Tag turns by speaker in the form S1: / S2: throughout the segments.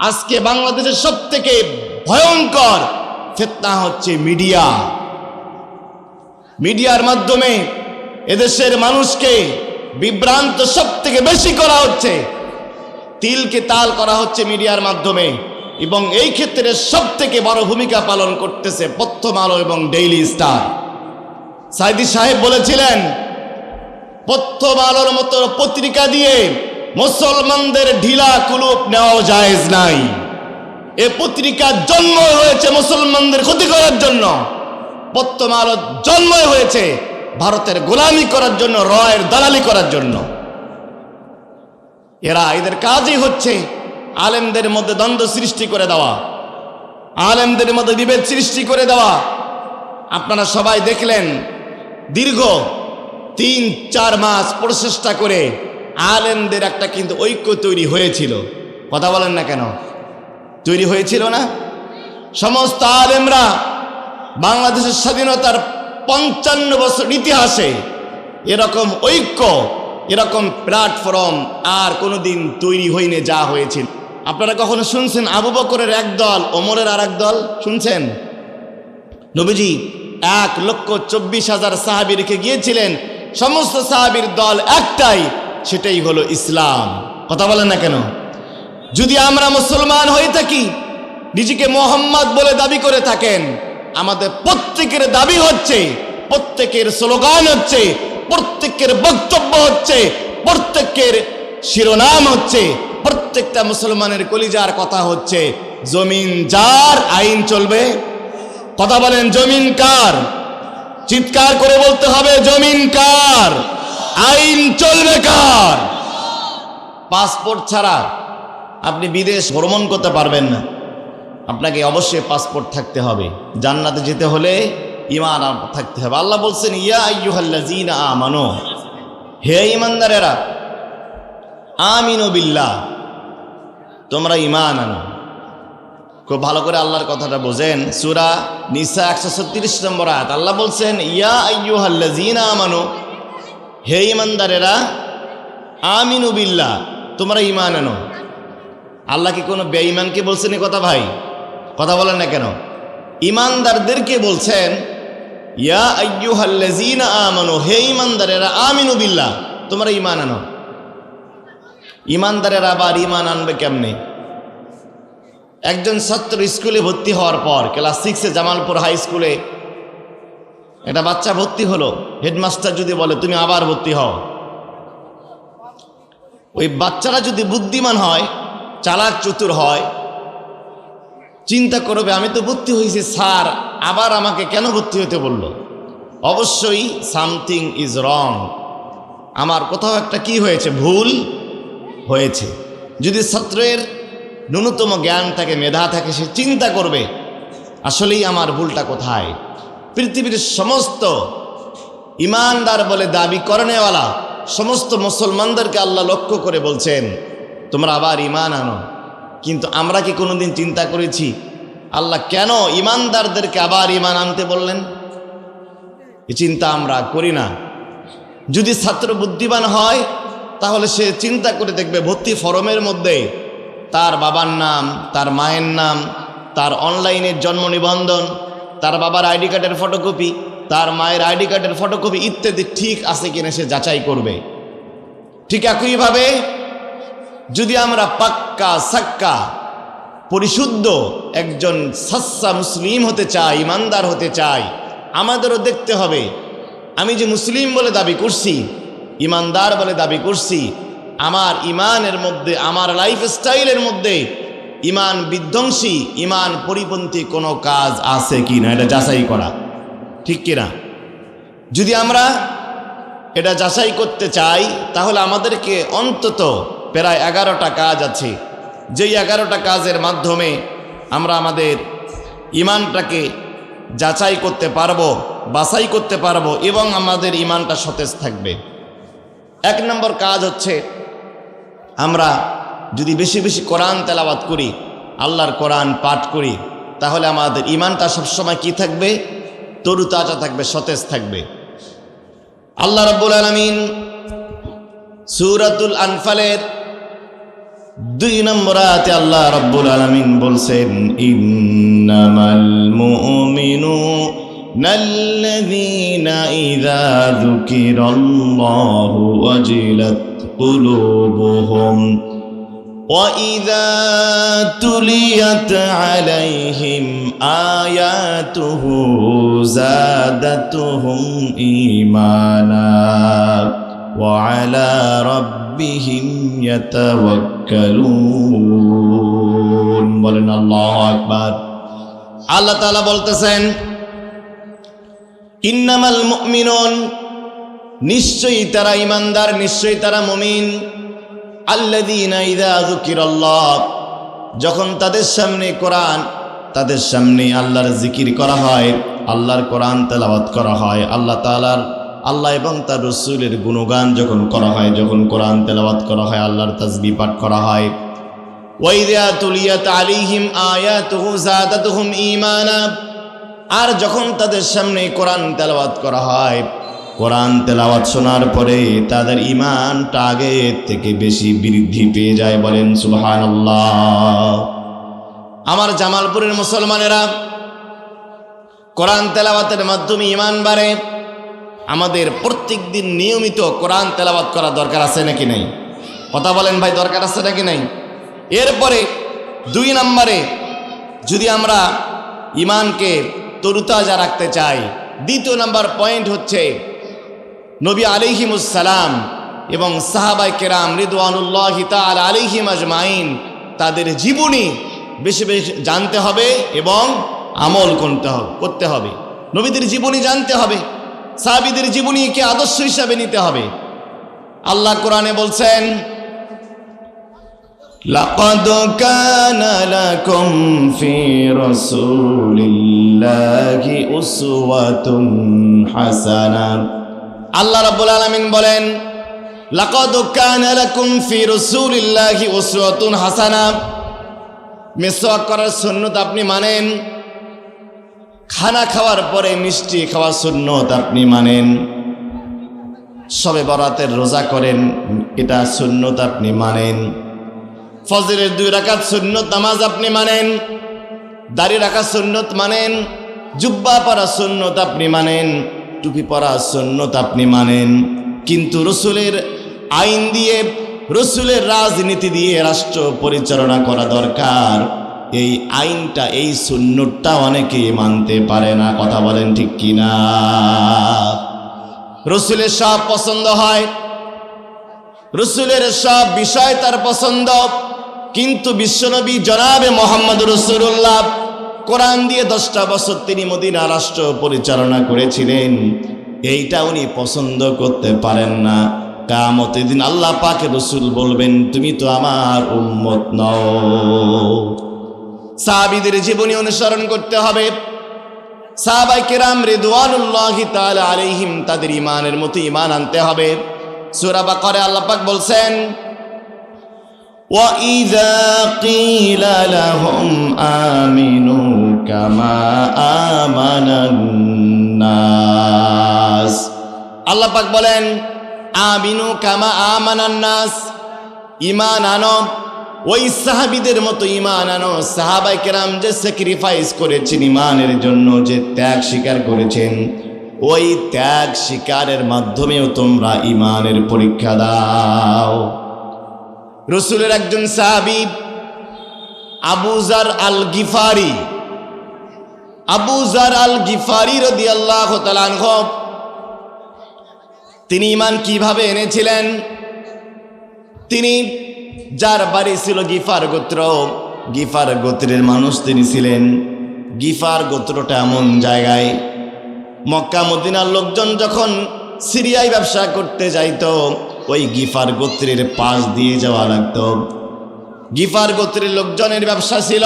S1: আজকে বাংলাদেশের সবথেকে ভয়ঙ্কর ফিতনা হচ্ছে মিডিয়া। মিডিয়ার মাধ্যমে এদেশের মানুষকে বিভ্রান্ত সবথেকে বেশি করা হচ্ছে, তিলকে তাল করা হচ্ছে মিডিয়ার মাধ্যমে। এবং এই ক্ষেত্রে সবথেকে বড় ভূমিকা পালন করতেছে প্রথম আলো এবং ডেইলি স্টার। সাইদি সাহেব বলেছিলেন, প্রথম আলোর মতো পত্রিকা দিয়ে মুসলমানদের ঢিলা কুলুপ নেওয়া জায়েজ নাই। এ পত্রিকার জন্ম হয়েছে মুসলমানদের ক্ষতি করার জন্য। প্রথম আলো জন্ম হয়েছে ভারতের গোলামি করার জন্য, রয়ের দালালি করার জন্য। এদের কাজই হচ্ছে আলেমদের মধ্যে দ্বন্দ্ব সৃষ্টি করে দেওয়া, আলেমদের মধ্যে বিভেদ সৃষ্টি করে দেওয়া। আপনারা সবাই দেখলেন, দীর্ঘ ৩-৪ মাস প্রচেষ্টা করে আলেমদের একটা কিন্তু ঐক্য তৈরি হয়েছিল। কথা বলেন না কেন? তৈরি হয়েছিল না? সমস্ত আলেমরা বাংলাদেশের স্বাধীনতার ৫৫ বছর ইতিহাসে এরকম ঐক্য, এরকম প্ল্যাটফর্ম আর কোনোদিন তৈরি হয়নি যা হয়েছিল। আপনারা কখনো শুনছেন আবু বকরের এক দল, ওমরের আর এক দল? শুনছেন? নবীজি ১,২৪,০০০ সাহাবী রেখে গিয়েছিলেন, সমস্ত সাহাবীর দল একটাই, সেটাই হলো ইসলাম। কথা বলেন না কেন? যদি আমরা মুসলমান হয়ে থাকি, নিজেকে মোহাম্মদ বলে দাবি করে থাকেন, আমাদের প্রত্যেকের দাবি হচ্ছে, প্রত্যেকের স্লোগান হচ্ছে, প্রত্যেকের বক্তব্য হচ্ছে, প্রত্যেকের শিরোনাম হচ্ছে, প্রত্যেকটা মুসলমানের কলিজার কথা হচ্ছে, জমিন যার আইন চলবে। কথা বলেন, জমিন কার? চিৎকার করে বলতে হবে, জমিন কার, আইন চলবে কার? পাসপোর্ট ছাড়া আপনি বিদেশ ভ্রমণ করতে পারবেন না। আপনাকে অবশ্যই পাসপোর্ট থাকতে হবে। জান্নাতে যেতে হলে ঈমান থাকতে হবে। আল্লাহ বলছেন, ইয়া আইয়ুহাল্লাযীনা আমানু, হে ঈমানদারেরা, আমিনু বিল্লাহ, তোমরা ঈমান আনো। খুব ভালো করে আল্লাহর কথাটা বোঝেন। সূরা নিসা ১৩৬ নম্বর আয়াত, আল্লাহ বলছেন, ইয়া আইয়ুহাল্লাযীনা আমানু, হে ঈমানদারেরা, আমিনু বিল্লাহ, তোমরা ঈমান আনো। আল্লাহ কি কোনো বেঈমানকে বলছেন এই কথা? ভাই কথা বলেন না কেন? ঈমানদারদেরকে বলছেন, ইয়া আইয়ুহাল্লাযীনা আমানু, হে ঈমানদারেরা, আমিনু বিল্লাহ, তোমরা ঈমান আনো। ঈমানদারেরা আবার ঈমান আনবে কেমনে? একজন ছাত্র স্কুলে ভর্তি হওয়ার পর, ক্লাস 6-এ জামালপুর হাই স্কুলে একটা বাচ্চা ভর্তি হলো। হেডমাস্টার যদি বলে তুমি আবার ভর্তি হও, ওই বাচ্চারা যদি বুদ্ধিমান হয়, চালাক চতুর হয়, চিন্তা করবে, আমি তো ভর্তি হয়েছি স্যার, আবার আমাকে কেন ভর্তি হতে বলল? অবশ্যই সামথিং ইজ রং, আমার কোথাও একটা কি হয়েছে, ভুল হয়েছে। যদি ছাত্রের ন্যূনতম জ্ঞান থাকে, মেধা থাকে, সে চিন্তা করবে আসলেই আমার ভুলটা কোথায়। পৃথিবীর সমস্ত ইমানদার বলে দাবি করেনেওয়ালা সমস্ত মুসলমানদেরকে আল্লাহ লক্ষ্য করে বলছেন, তোমরা আবার ঈমান আনো। কিন্তু আমরা কি কোনোদিন চিন্তা করেছি আল্লাহ কেন ইমানদারদেরকে আবার ঈমান আনতে বললেন? এই চিন্তা আমরা করি না। যদি ছাত্র বুদ্ধিমান হয়, তাহলে সে চিন্তা করে দেখবে ভর্তি ফরমের মধ্যে তার বাবার নাম, তার মায়ের নাম, তার অনলাইনের জন্ম নিবন্ধন, তার বাবার আইডি কার্ডের ফটোকপি, তার মায়ের আইডি কার্ডের ফটোকপি ইত্যাদি ঠিক আছে কিনা সে যাচাই করবে। ঠিক একইভাবে যদি আমরা পাক্কা সাক্কা পরিশুদ্ধ একজন সাচ্চা মুসলিম হতে চাই, ইমানদার হতে চাই, আমাদেরও দেখতে হবে আমি যে মুসলিম বলে দাবি করছি, ইমানদার বলে দাবি করছি, আমার ইমানের মধ্যে, আমার লাইফস্টাইলের মধ্যে ইমান বিধ্বংসী, ইমান পরিপন্থী কোনো কাজ আছে কি না, এটা যাচাই করা, ঠিক কিনা? যদি আমরা এটা যাচাই করতে চাই, তাহলে আমাদেরকে অন্তত প্রায় 11টা কাজ আছে, যেই 11টা কাজের মাধ্যমে আমরা আমাদের ইমানটাকে যাচাই করতে পারবো, বাছাই করতে পারবো এবং আমাদের ইমানটা সতেজ থাকবে। 1 নম্বর কাজ হচ্ছে, আমরা যদি বেশি বেশি কোরআন তেলাওয়াত করি, আল্লাহর কোরআন পাঠ করি, তাহলে আমাদের ইমানটা সবসময় কি থাকবে? তরুতাজা থাকবে, সতেজ থাকবে। আল্লাহ রাব্বুল আলামিন সূরাতুল আনফালের দুই নম্বর আয়াতে আল্লাহ রাব্বুল আলামিন বলছেন, ইন্নামাল মুমিনুনা আল্লাযীনা ইযা যুকিরাল্লাহু ওয়াজিলাত কুলুবুহুম ওয়া ইযা তুলিয়াত আলাইহিম আয়াতুহু যাদাতুহুম ঈমানা ওয়া আলা রাব্বিহিম ইয়াতাওয়াক্কালুন। বলেন আল্লাহু আকবার। আল্লাহ তাআলা বলতেছেন, ইন্নামাল মুমিনুন, নিশ্চয়ই তারা ঈমানদার, নিশ্চয়ই তারা মুমিন, আল্লাযীনা ইযা যুকিরাল্লাহ, যখন তাদের সামনে কোরআন, তাদের সামনে আল্লাহর জিকির করা হয়, আল্লাহর কোরআন তেলাওয়াত করা হয়, আল্লাহ এবং তার রাসূলের গুণগান যখন করা হয়, যখন কোরআন তেলাওয়াত করা হয়, আল্লাহর তাসবিহ পাঠ করা হয়, ওয়া ইযা তুলিয়াত আলাইহিম আয়াতুহু যাদাতুহুম ঈমানা, আর যখন তাদের সামনে কোরআন তেলাওয়াত করা হয়, কোরআন তেলাওয়াত শোনার পরে তাদের ঈমানটা আগের থেকে বেশি বৃদ্ধি পেয়ে যায়। বলেন সুবহানাল্লাহ। আমার জামালপুরের মুসলমানেরা, কোরআন তেলাওয়াতের মাধ্যমে ঈমান বাড়ে। আমাদের প্রত্যেক দিন নিয়মিত কোরআন তেলাওয়াত করা দরকার আছে নাকি নাই? কথা বলেন ভাই, দরকার আছে নাকি নাই? এরপরে দুই নম্বরে, যদি আমরা ঈমানকে তরুতাজা রাখতে চাই, দ্বিতীয় নম্বর পয়েন্ট হচ্ছে নবী আলাইহিমুস সালাম এবং সাহাবায়ে কেরাম রিদওয়ানুল্লাহি তাআলা আলাইহিম আজমাইন, তাদের জীবনী বেশি বেশি জানতে হবে এবং আমল করতে হবে। নবীদের জীবনী জানতে হবে, সাহাবীদের জীবনীকে আদর্শ হিসাবে নিতে হবে। আল্লাহ কোরআনে বলছেন, লাকাদ কানা লাকুম ফি রাসূলিল্লাহি উসওয়াতুন হাসানাহ। আল্লাহ রাব্বুল আলামিন বলেন, লাকাদ কানা লাকুম ফি রাসূলিল্লাহি উসওয়াতুন হাসানাহ। মিসওয়াক করার সুন্নত আপনি মানেন, খানা খাওয়ার পরে মিষ্টি খাওয়ার সুন্নত আপনি মানেন, শবে বরাতের রোজা করেন, এটা সুন্নত আপনি মানেন, ফজরের 2 রাকাত সুন্নত নামাজ আপনি মানেন, দাড়ি রাখা সুন্নত মানেন, জুব্বা পরা সুন্নত আপনি মানেন, টুপি পরা সুন্নত আপনি মানেন। কিন্তু রসুলের আইন দিয়ে, রসুলের রাজনীতি দিয়ে রাষ্ট্র পরিচালনা করা দরকার, এই আইনটা, এই সুন্নতটা অনেকেই মানতে পারে না। কথা বলেন ঠিক কিনা? রসুলের সব পছন্দ হয়, রসুলের সব বিষয় তার পছন্দ, কিন্তু বিশ্বনবী জনাবে মোহাম্মদ রাসূলুল্লাহ কোরআন দিয়ে 10টা বছর তিনি মদিনা রাষ্ট্র পরিচালনা করেছিলেন, এইটা উনি পছন্দ করতে পারেন না। কিয়ামতের দিন আল্লাহ পাক রসুল বলবেন, তুমি তো আমার উম্মত নও। সাহাবীদের জীবনী অনুসরণ করতে হবে। সাহাবায়ে কেরাম রিদওয়ানুল্লাহি তাআলা আলাইহিম, তাদের ঈমানের মতো ঈমান আনতে হবে। সূরা বাকারায় আল্লাহ পাক বলছেন, وَإِذَا قِيلَ لَهُمْ آمِنُوا كَمَا آمَنَ النَّاسُ। আল্লাহ পাক বলেন, আমিনু কামা আমানান নাস, ঈমান আনো ওই সাহাবীদের মতো ঈমান আনো। সাহাবায়ে কেরাম যে স্যাক্রিফাইস করেছেন ঈমানের জন্য, যে ত্যাগ স্বীকার করেছেন, ওই ত্যাগ স্বীকারের মাধ্যমেও তোমরা ঈমানের পরীক্ষা দাও। রসুলের একজন সাহাবী আবু যার আল গিফারি, আবু যার আল গিফারি রাদিয়াল্লাহু তাআলা আনহু, তিনি ঈমান কিভাবে এনেছিলেন? তিনি, যার বাড়ি ছিল গিফার গোত্র, গিফার গোত্রের মানুষ তিনি ছিলেন। গিফার গোত্রটা এমন জায়গায়, মক্কা মদিনার লোকজন যখন সিরিয়ায় ব্যবসা করতে যাইতো, ওই গিফার গোত্রের পাশ দিয়ে যাওয়া লাগতো। গিফার গোত্রের লোকজনের ব্যবসা ছিল,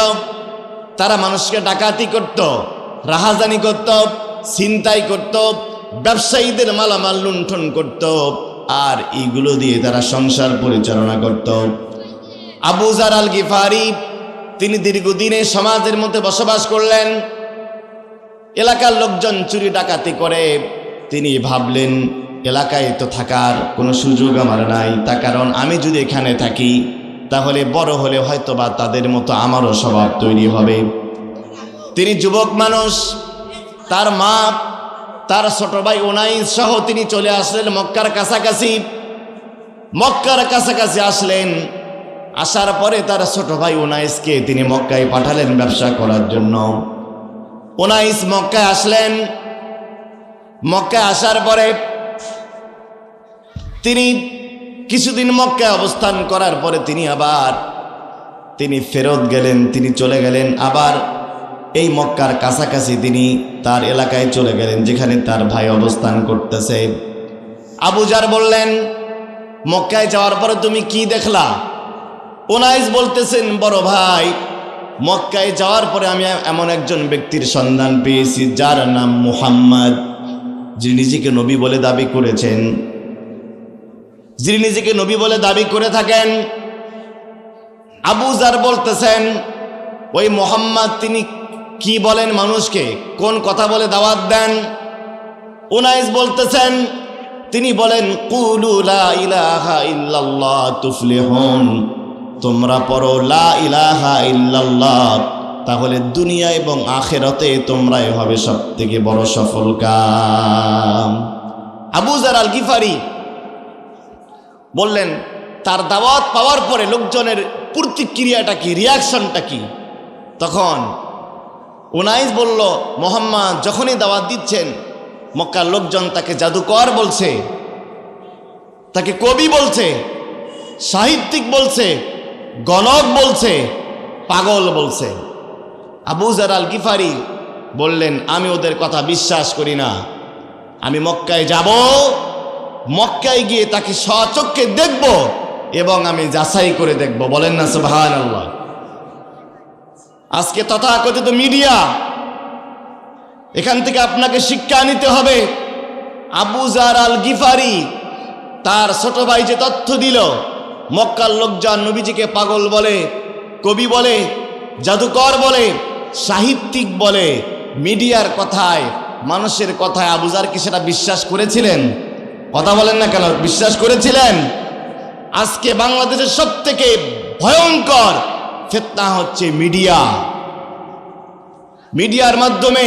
S1: তারা মানুষকে ডাকাতি করত, রাহাজানি করত, ছিনতাই করত, ব্যবসায়ীদের মালামাল লুণ্ঠন করত, আর এইগুলো দিয়ে তারা সংসার পরিচালনা করত। আবু যার আল গিফারি তিনি দীর্ঘদিনে সমাজের মধ্যে বসবাস করলেন। এলাকার লোকজন চুরি ডাকাতি করে, তিনি ভাবলেন এলাকায় তো থাকার কোনো সুযোগ আমার নাই, তার কারণ আমি যদি এখানে থাকি তাহলে বড় হলে হয়তোবা তাদের মতো আমারও স্বভাব তৈরি হবে। তিনি যুবক মানুষ, তার মা, তার ছোট ভাই উনাইস সহ তিনি চলে আসলেন মক্কার কাছাকাছি। মক্কার কাছাকাছি আসলেন, আসার পরে তার ছোট ভাই উনাইসকে তিনি মক্কায় পাঠালেন ব্যবসা করার জন্য। উনাইস মক্কায় আসলেন। মক্কায় আসার পরে তিনি কিছুদিন মক্কায় অবস্থান করার পরে তিনি ফেরত গেলেন, তিনি চলে গেলেন আবার এই মক্কার কাছাকাছি তিনি তার এলাকায় চলে গেলেন যেখানে তার ভাই অবস্থান করতেছে। আবু জার বললেন, মক্কায় যাওয়ার পরে তুমি কি দেখলা? উনাইস বলতেছেন, বড় ভাই, মক্কায় যাওয়ার পরে আমি এমন একজন ব্যক্তির সন্ধান পেয়েছি যার নাম মুহাম্মদ, যিনি নিজেকে নবী বলে দাবি করেছেন, যিনি নিজেকে নবী বলে দাবি করে থাকেন। আবু জার বলতেছেন, ওই মুহাম্মদ তিনি কি বলেন মানুষকে, কোন কথা বলে দাওয়াত দেন? উনাইস বলতেছেন, তিনি বলেন, কুলু লা ইলাহা ইল্লাল্লাহ তুফলিহুন, তোমরা পড়ো লা ইলাহা ইল্লাল্লাহ, তাহলে দুনিয়া এবং আখিরাতে তোমরাই হবে সবথেকে বড় সফলকাম। আবু জার আল গিফারি বললেন, তার দাওয়াত পাওয়ার পরে লোকজনের প্রতিক্রিয়াটা কি, রিয়াকশনটা কি? তখন উনাইস বলল, মুহাম্মদ যখনই দাওয়াত দিচ্ছেন মক্কার লোকজন তাকে জাদুকর বলছে, তাকে কবি বলছে, সাহিত্যিক বলছে, গণক বলছে, পাগল বলছে। আবু জার আল গিফারি বললেন, আমি ওদের কথা বিশ্বাস করি না, আমি মক্কায় যাব, মক্কায় গিয়ে তাকে স্বচক্ষে দেখব এবং আমি যাচাই করে দেখব। বলেন না সুবহানাল্লাহ। আজকে তথাকথিত মিডিয়া, এখান থেকে আপনাকে শিক্ষা নিতে হবে। আবু জার আল গিফারি তার ছোট ভাই যে তথ্য দিল, মক্কার লোকজন নবীজিকে পাগল বলে, কবি বলে, জাদুকর বলে, সাহিত্যিক বলে, মিডিয়ার কথায়, মানুষের কথায় আবু জার কি সেটা বিশ্বাস করেছিলেন? কথা বলেন না কেন? বিশ্বাস করেছিলেন? আজকে বাংলাদেশের সবথেকে ভয়ঙ্কর ফিতনা হচ্ছে মিডিয়া। মিডিয়ার মাধ্যমে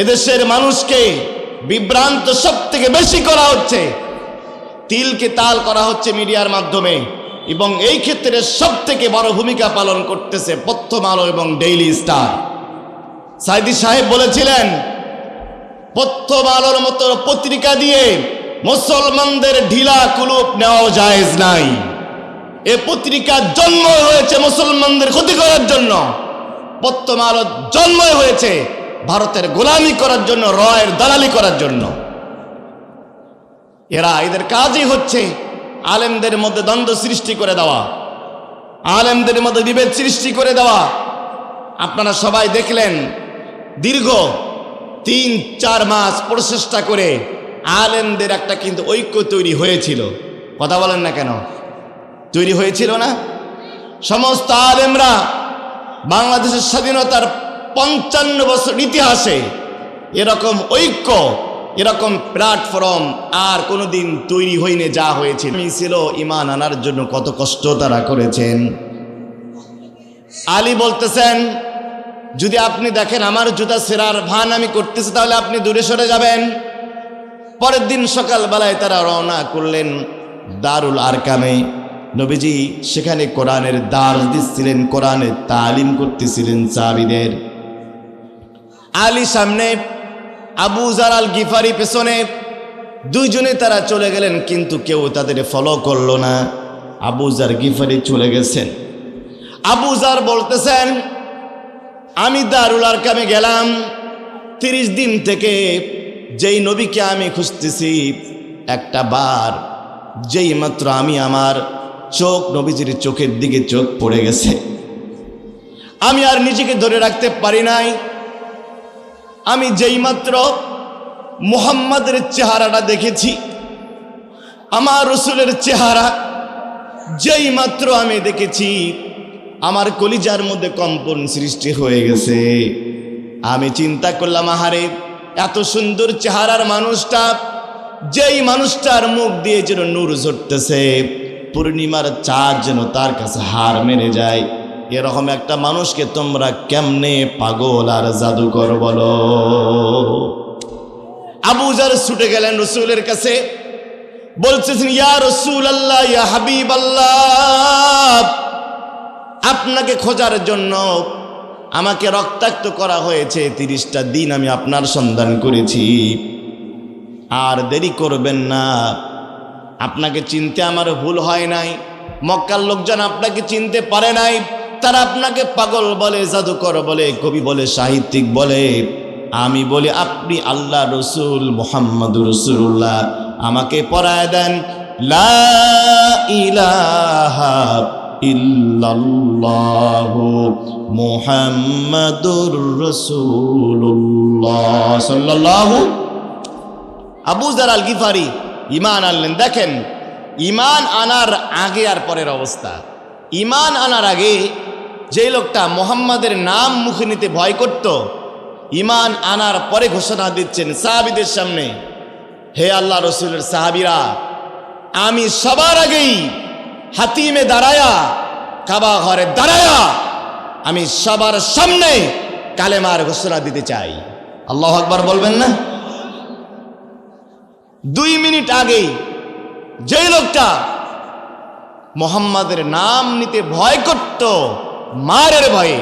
S1: এদেশের মানুষকে বিভ্রান্ত সবথেকে বেশি করা হচ্ছে, তিলকে তাল করা হচ্ছে মিডিয়ার মাধ্যমে। এবং এই ক্ষেত্রে সবথেকে বড় ভূমিকা পালন করতেছে প্রথম আলো এবং ডেইলি স্টার। সাইদি সাহেব বলেছিলেন, প্রথম আলোর মতো পত্রিকা দিয়ে মুসলমানদের ঢিলা কুলুপ নেওয়া জায়েজ নাই। এ পত্রিকার জন্ম হয়েছে মুসলমানদের ক্ষতি করার জন্য, প্রথম আলো জন্ম হয়েছে ভারতের গোলামি করার জন্য, রয়ের দালালি করার জন্য। এদের কাজই হচ্ছে আলেমদের মধ্যে দ্বন্দ্ব সৃষ্টি করে দেওয়া, আলেমদের মধ্যে বিভেদ সৃষ্টি করে দেওয়া। আপনারা সবাই দেখলেন, দীর্ঘ ৩-৪ মাস প্রচেষ্টা করে আলেমদের একটা কিন্তু ঐক্য তৈরি হয়েছিল। কথা বলেন না কেন? তৈরি হয়েছিল না? সমস্ত আলেমরা বাংলাদেশের স্বাধীনতার ৫৫ বছর ইতিহাসে এরকম ঐক্য, এরকম প্ল্যাটফর্ম আর কোনোদিন তৈরি হয়নি যা হয়েছিল। ছিল ঈমান আনার জন্য কত কষ্ট তারা করেছেন। আলী বলতেছেন, যদি আপনি দেখেন আমার জুতা ছেঁড়ার ভান আমি করতেছি, তাহলে আপনি দূরে সরে যাবেন। পরের দিন সকালবেলায় তারা রওনা করলেন দারুল আরকামে। নবীজি সেখানে কোরআনের দার্স দিচ্ছিলেন, কোরআনের তালিম করতেছিলেন সাহাবীদের। আলী সামনে, আবু জার আল গিফারি পেছনে, দুইজনে তারা চলে গেলেন, কিন্তু কেউ তাদের ফলো করলো না। আবু জার গিফারি চলে গেছেন। আবু জার বলতেছেন, আমি দারুল আরকামে গেলাম, 30 দিন থেকে যেই নবীকে আমি খুঁজতেছি, একটা বার যেই মাত্র আমি আমার চোখ নবীজির চোখের দিকে চোখ পড়ে গেছে, আমি আর নিজেকে ধরে রাখতে পারি নাই। আমি যেই মাত্র মুহাম্মাদের চেহারাটা দেখেছি, আমার রসুলের চেহারা যেই মাত্র আমি দেখেছি, আমার কলিজার মধ্যে কম্পন সৃষ্টি হয়ে গেছে। আমি চিন্তা করলাম, আহারে এত সুন্দর চেহারার মানুষটা, যেই মানুষটার মুখ দিয়ে যেন নূর ঝরতেছে, পূর্ণিমার চাঁদ যেন তার কাছে হার মেনে যায়। এরকম একটা মানুষকে তোমরা কেমনে পাগল আর জাদুকর বলো? আবু জার ছুটে গেলেন রসুলের কাছে, বলতেছেন, ইয়া রাসূলুল্লাহ, ইয়া হাবিবাল্লাহ, আপনাকে খোঁজার জন্য আমাকে রক্তাক্ত করা হয়েছে। 30টা দিন আমি আপনার সন্ধান করেছি, আর দেরি করবেন না। আপনাকে চিনতে আমার ভুল হয় নাই। মক্কার লোকজন আপনাকে চিনতে পারে নাই। তারা আপনাকে পাগল বলে, জাদুকর বলে, কবি বলে, সাহিত্যিক বলে। আমি বলি আপনি আল্লাহ রসুল মুহাম্মদুর রাসূলুল্লাহ। আমাকে পড়ায় দেন লা ইলাহা ইল্লাল্লাহু মুহাম্মাদুর রাসূলুল্লাহ সাল্লাল্লাহু। আবু যার আল গিফারি ঈমান আনলেন। দেখেন, ঈমান আনার আগে আর পরের অবস্থা। ঈমান আনার আগে যে লোকটা মুহাম্মাদের নাম মুখে নিতে ভয় করত, ঈমান আনার পরে ঘোষণা দিচ্ছেন সাহাবীদের সামনে, হে আল্লাহ রসুলের সাহাবীরা, আমি সবার আগেই হাতিমে দাঁড়ায়া, কাবা ঘরে দাঁড়ায়া আমি সবার সামনে কালেমার ঘোষণা দিতে চাই। আল্লাহু আকবার বলবেন না? 2 মিনিট আগেই যেই লোকটা মুহাম্মাদের নাম নিতে ভয় করত মারের ভয়ে,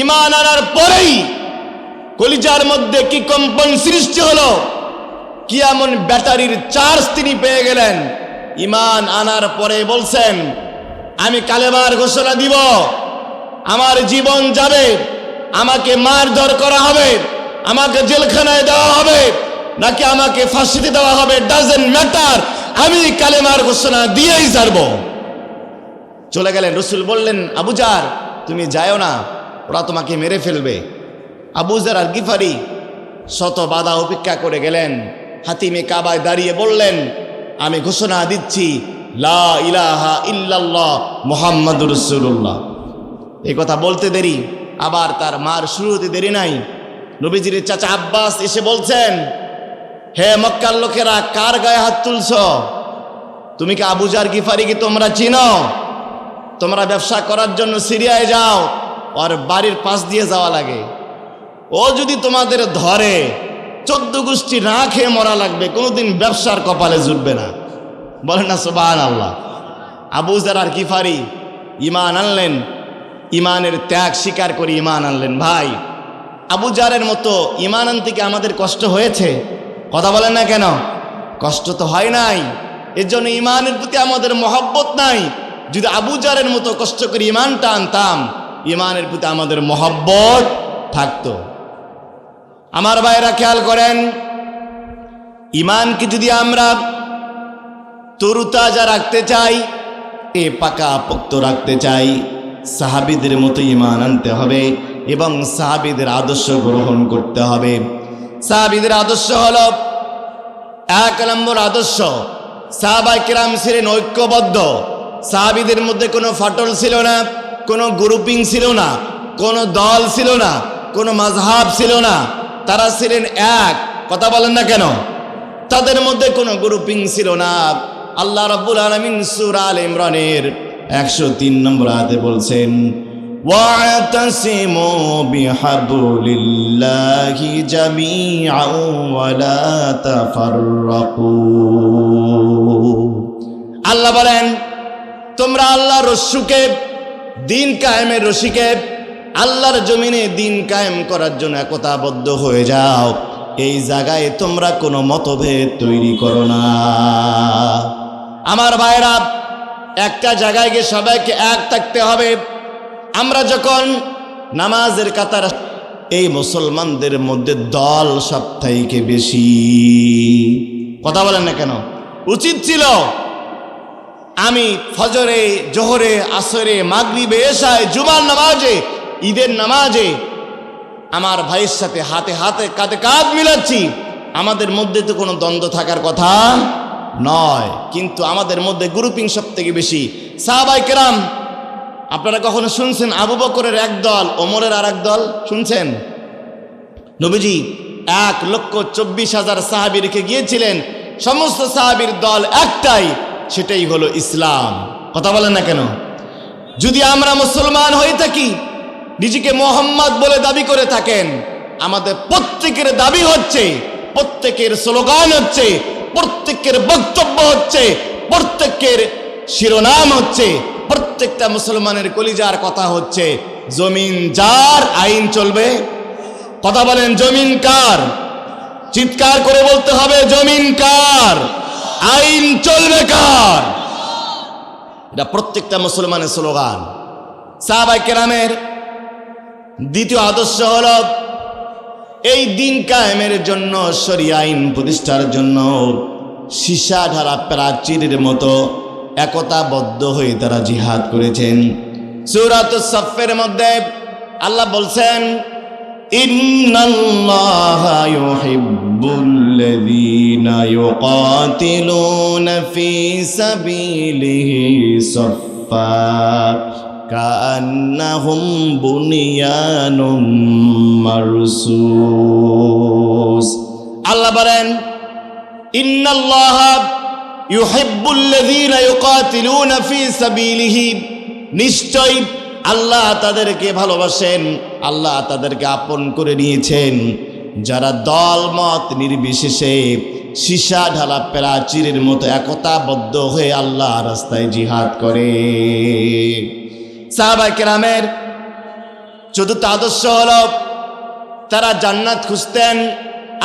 S1: ঈমান আনার পরেই কলিজার মধ্যে কি কম্পন সৃষ্টি হলো, কি এমন ব্যাটারির চার্জ তিনি পেয়ে গেলেন। ঈমান আনার পরে বলছেন, আমি কালেমার ঘোষণা দিব, আমার জীবন যাবে, আমাকে মারধর করা হবে, আমাকে জেলখানায় দেওয়া হবে, নাকি আমাকে ফাঁসিতে দেওয়া হবে, ডাজেন্ট ম্যাটার, আমি কালেমার ঘোষণা দিয়েই ছাড়ব। চলে গেলেন। রসুল বললেন, আবু জার তুমি যাও না, ওরা তোমাকে মেরে ফেলবে। আবু জার আল গিফারি শত বাধা উপেক্ষা করে গেলেন। হাতিমে কাবায় দাঁড়িয়ে বললেন, আমি ঘোষণা দিচ্ছি লা ইলাহা ইল্লাল্লাহ মুহাম্মাদুর রাসূলুল্লাহ। এই কথা বলতে দেরি, আবার তার মার শুরু হতে দেরি নাই। নবীজির চাচা আব্বাস এসে বলছেন, হে মক্কার লোকেরা, কার গায়ে হাত তুলছ? তুমি কি আবু জার গিফারিকে তোমরা চিনো? তোমরা ব্যবসা করার জন্য সিরিয়ায় যাও, আর বাড়ির পাশ দিয়ে যাওয়া লাগে। ও যদি তোমাদের ধরে 14 গোষ্ঠী না খেয়ে মরা লাগবে, কোনোদিন ব্যবসার কপালে জুটবে না। বলেন না সুবহানাল্লাহ। আবু জার আর গিফারি ঈমান আনলেন, ঈমানের ত্যাগ স্বীকার করে ঈমান আনলেন। ভাই, আবু জারের মতো ঈমান আনতে কি আমাদের কষ্ট হয়েছে? কথা বলেন না কেন? কষ্ট তো হয় নাই। এর জন্য ঈমানের প্রতি আমাদের মহব্বত নাই। যদি আবু জারের মতো কষ্ট করে ঈমানটা আনতাম, ঈমানের প্রতি আমাদের মহব্বত থাকতো। আমার ভাইরা খেয়াল করেন, ঈমানকে যদি আমরা তরুতাজা রাখতে চাই, পাকা পোক্ত রাখতে চাই, সাহাবীদের মতো ঈমান আনতে হবে এবং সাহাবীদের আদর্শ গ্রহণ করতে হবে। সাহাবীদের আদর্শ হলো 1 নম্বর আদর্শ, সাহাবায়ে কেরাম ছিলেন ঐক্যবদ্ধ। সাহাবীদের মধ্যে কোনো ফাটল ছিল না, কোনো গ্রুপিং ছিল না, কোনো দল ছিল না, কোনো মাযহাব ছিল না। তারা ছিলেন এক। কথা বলেন না কেন? তাদের মধ্যে কোনো গ্রুপিং ছিল না। আল্লাহ রাব্বুল আলামিন সূরা আলে ইমরানের 103 নম্বর আয়াতে বলছেন, ওয়া'তাসিমু বিহাবলিল্লাহি জামিআন ওয়া লা তাফাররাকু। আল্লাহ বলেন, তোমরা আল্লাহর রস্যুকে, দিন কায়েমের রশিকে, আল্লাহর জমিনে দিন কায়েম করার জন্য একতাবদ্ধ হয়ে যাও। এই জায়গায় তোমরা কোনো মতভেদ তৈরি করো না। আমার ভাইরা, একটা জায়গায় গিয়ে সবাইকে এক থাকতে হবে। আমরা যখন নামাজের কাতার, এই মুসলমানদের মধ্যে দল সবথেকে বেশি। কথা বলেন না কেন? উচিত ছিল আমি ফজরে, জোহরে, আসরে, মাগরিবে, এশায়, জুমার নামাজে, ঈদের নামাজে আমার ভাইয়ের সাথে হাতে হাতে কাঁধে কাঁধ মিলাচ্ছি। আমাদের মধ্যে তো কোনো দ্বন্দ্ব থাকার কথা নয়, কিন্তু আমাদের মধ্যে গ্রুপিং সব থেকে বেশি। সাহাবায়ে কেরাম, আপনারা কখনো শুনছেন আবু বকরের এক দল, ওমরের আর এক দল? শুনছেন? নবীজি 1,24,000 সাহাবী রেখে গিয়েছিলেন, সমস্ত সাহাবীর দল একটাই, সেটাই হলো ইসলাম। কথা বলেন না কেন? যদি আমরা মুসলমান হয়ে থাকি, নিজেকে মোহাম্মদ বলে দাবি করে থাকেন, আমাদের প্রত্যেকের দাবি হচ্ছে, প্রত্যেকের স্লোগান হচ্ছে, প্রত্যেকের বক্তব্য হচ্ছে, প্রত্যেকের শিরোনাম হচ্ছে, প্রত্যেকটা মুসলমানের কলিজার কথা হচ্ছে, জমিন যার আইন চলবে। কথা বলেন, জমিন কার? চিৎকার করে বলতে হবে, জমিন কার, আইন চলবে কার? এটা প্রত্যেকটা মুসলমানের স্লোগান। সাহাবায়ে কেরামের দ্বিতীয় আদর্শ হলো এই দিন কায়েমের জন্য, শরিয়া আইন প্রতিষ্ঠার জন্য সীসা ঢালা প্রাচীরের মতো একতাবদ্ধ হয়ে তারা জিহাদ করেছেন। সূরাতুস সাফের মধ্যে আল্লাহ বলছেন, ইন্নাল্লাহা ইউহিব্বুল্লাযীনা ইউকাতিলুনা ফী সাবিলিহি সাফফা কাআন্নাহুম বুনিয়ানুম মারসুস। আল্লাহ বলেন, ইন্নাল্লাহা ইউহিব্বুল্লাযীনা ইউকাতিলুনা ফী সাবিলিহি, নিশ্চয় আল্লাহ তাদেরকে ভালোবাসেন, আল্লাহ তাদেরকে আপন করে নিয়েছেন যারা দল মত নির্বিশেষে সীসা ঢালা প্রাচীরের মতো একতাবদ্ধ হয়ে আল্লাহ রাস্তায় জিহাদ করে। সাহাবায়ে কেরামের চতুর্থ আদর্শ হলো তারা জান্নাত খুঁজতেন।